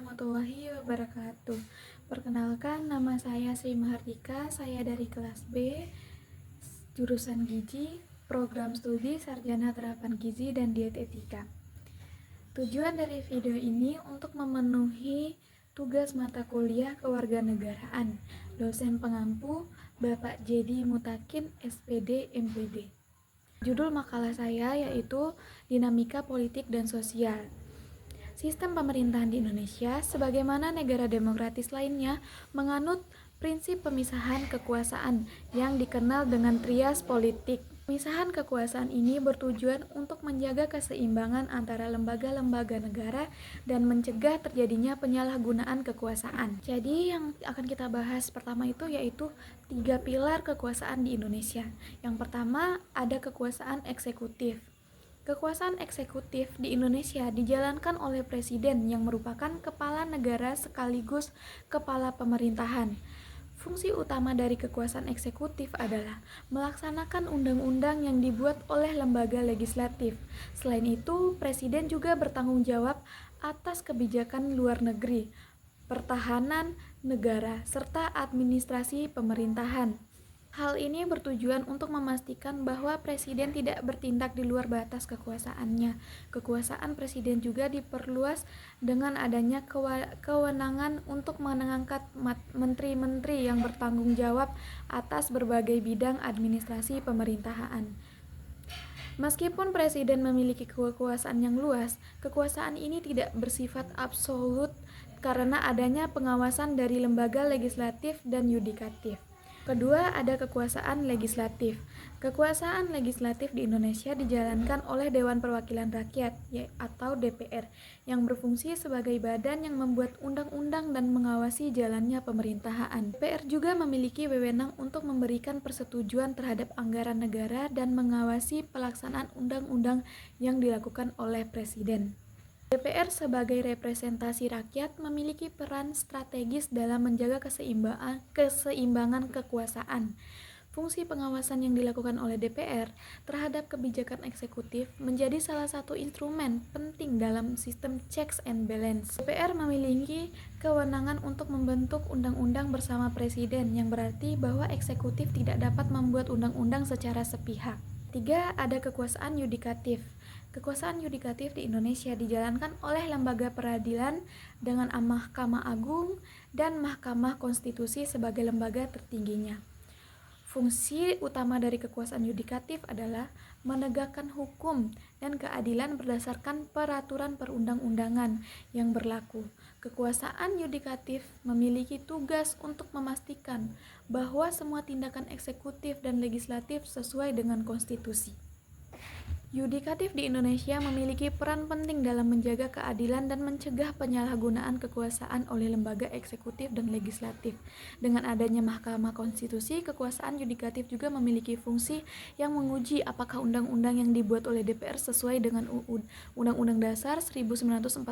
warahmatullahi wabarakatuh. Perkenalkan, nama saya Sri Mahardika. Saya dari kelas B, jurusan Gizi, program studi Sarjana Terapan Gizi dan Dietetika. Tujuan dari video ini untuk memenuhi tugas mata kuliah kewarganegaraan dosen pengampu Bapak Jedi Mutakin, SPD, MPD. Judul makalah saya yaitu Dinamika Politik dan Sosial. Sistem pemerintahan di Indonesia, sebagaimana negara demokratis lainnya, menganut prinsip pemisahan kekuasaan yang dikenal dengan trias politik. Pemisahan kekuasaan ini bertujuan untuk menjaga keseimbangan antara lembaga-lembaga negara dan mencegah terjadinya penyalahgunaan kekuasaan. Jadi yang akan kita bahas pertama itu yaitu 3 pilar kekuasaan di Indonesia. Yang pertama ada kekuasaan eksekutif. Kekuasaan eksekutif di Indonesia dijalankan oleh presiden yang merupakan kepala negara sekaligus kepala pemerintahan. Fungsi utama dari kekuasaan eksekutif adalah melaksanakan undang-undang yang dibuat oleh lembaga legislatif. Selain itu, presiden juga bertanggung jawab atas kebijakan luar negeri, pertahanan negara, serta administrasi pemerintahan. Hal ini bertujuan untuk memastikan bahwa presiden tidak bertindak di luar batas kekuasaannya. Kekuasaan presiden juga diperluas dengan adanya kewenangan untuk mengangkat menteri-menteri yang bertanggung jawab atas berbagai bidang administrasi pemerintahan. Meskipun presiden memiliki kekuasaan yang luas, kekuasaan ini tidak bersifat absolut karena adanya pengawasan dari lembaga legislatif dan yudikatif. Kedua, ada kekuasaan legislatif. Kekuasaan legislatif di Indonesia dijalankan oleh Dewan Perwakilan Rakyat atau DPR yang berfungsi sebagai badan yang membuat undang-undang dan mengawasi jalannya pemerintahan. DPR juga memiliki wewenang untuk memberikan persetujuan terhadap anggaran negara dan mengawasi pelaksanaan undang-undang yang dilakukan oleh presiden. DPR sebagai representasi rakyat memiliki peran strategis dalam menjaga keseimbangan kekuasaan. Fungsi pengawasan yang dilakukan oleh DPR terhadap kebijakan eksekutif menjadi salah satu instrumen penting dalam sistem checks and balance. DPR memiliki kewenangan untuk membentuk undang-undang bersama presiden, yang berarti bahwa eksekutif tidak dapat membuat undang-undang secara sepihak. 3. Ada kekuasaan yudikatif. Kekuasaan yudikatif di Indonesia dijalankan oleh lembaga peradilan dengan Mahkamah Agung dan Mahkamah Konstitusi sebagai lembaga tertingginya. Fungsi utama dari kekuasaan yudikatif adalah menegakkan hukum dan keadilan berdasarkan peraturan perundang-undangan yang berlaku. Kekuasaan yudikatif memiliki tugas untuk memastikan bahwa semua tindakan eksekutif dan legislatif sesuai dengan konstitusi. Yudikatif di Indonesia memiliki peran penting dalam menjaga keadilan dan mencegah penyalahgunaan kekuasaan oleh lembaga eksekutif dan legislatif. Dengan adanya Mahkamah Konstitusi, kekuasaan yudikatif juga memiliki fungsi yang menguji apakah undang-undang yang dibuat oleh DPR sesuai dengan Undang-Undang Dasar 1945.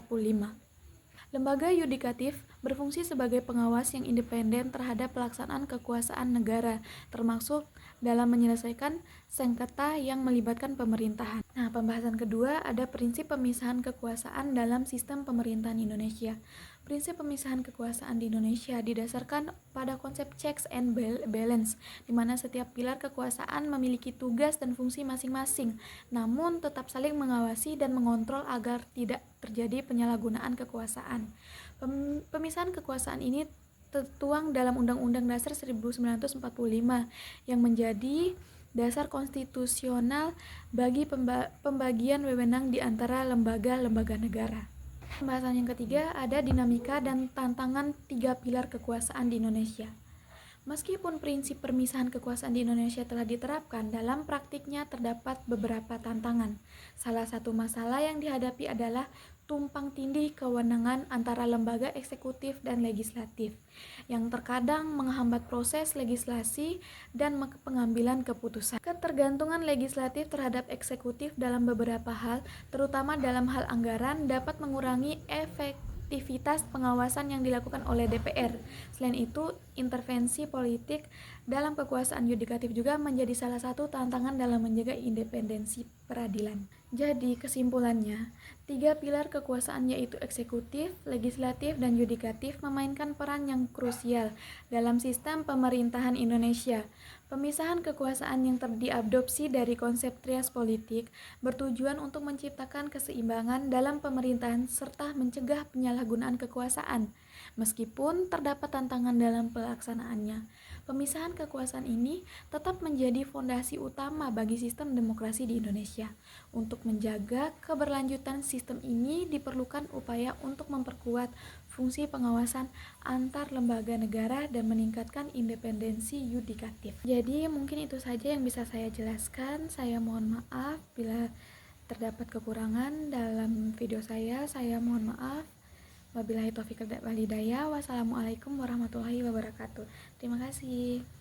Lembaga yudikatif berfungsi sebagai pengawas yang independen terhadap pelaksanaan kekuasaan negara, termasuk dalam menyelesaikan sengketa yang melibatkan pemerintahan. Nah, pembahasan kedua ada prinsip pemisahan kekuasaan dalam sistem pemerintahan Indonesia. Prinsip pemisahan kekuasaan di Indonesia didasarkan pada konsep checks and balance, di mana setiap pilar kekuasaan memiliki tugas dan fungsi masing-masing, namun tetap saling mengawasi dan mengontrol agar tidak terjadi penyalahgunaan kekuasaan. Pemisahan kekuasaan ini tertuang dalam Undang-Undang Dasar 1945 yang menjadi dasar konstitusional bagi pembagian wewenang di antara lembaga-lembaga negara. Pembahasan yang ketiga ada dinamika dan tantangan 3 pilar kekuasaan di Indonesia. Meskipun prinsip permisahan kekuasaan di Indonesia telah diterapkan, dalam praktiknya terdapat beberapa tantangan. Salah satu masalah yang dihadapi adalah tumpang tindih kewenangan antara lembaga eksekutif dan legislatif, yang terkadang menghambat proses legislasi dan pengambilan keputusan. Ketergantungan legislatif terhadap eksekutif dalam beberapa hal, terutama dalam hal anggaran, dapat mengurangi efektivitas pengawasan yang dilakukan oleh DPR. Selain itu, intervensi politik dalam kekuasaan yudikatif juga menjadi salah satu tantangan dalam menjaga independensi peradilan. Jadi kesimpulannya, 3 pilar kekuasaan yaitu eksekutif, legislatif, dan yudikatif memainkan peran yang krusial dalam sistem pemerintahan Indonesia. Pemisahan kekuasaan yang diadopsi dari konsep trias politik bertujuan untuk menciptakan keseimbangan dalam pemerintahan serta mencegah penyalahgunaan kekuasaan. Meskipun terdapat tantangan dalam pelaksanaannya, pemisahan kekuasaan ini tetap menjadi fondasi utama bagi sistem demokrasi di Indonesia. Untuk menjaga keberlanjutan sistem ini diperlukan upaya untuk memperkuat fungsi pengawasan antar lembaga negara dan meningkatkan independensi yudikatif. Jadi mungkin itu saja yang bisa saya jelaskan. Saya mohon maaf bila terdapat kekurangan dalam video saya. Saya mohon maaf. Wabillahi taufiq wal hidayah. Wassalamualaikum warahmatullahi wabarakatuh. Terima kasih.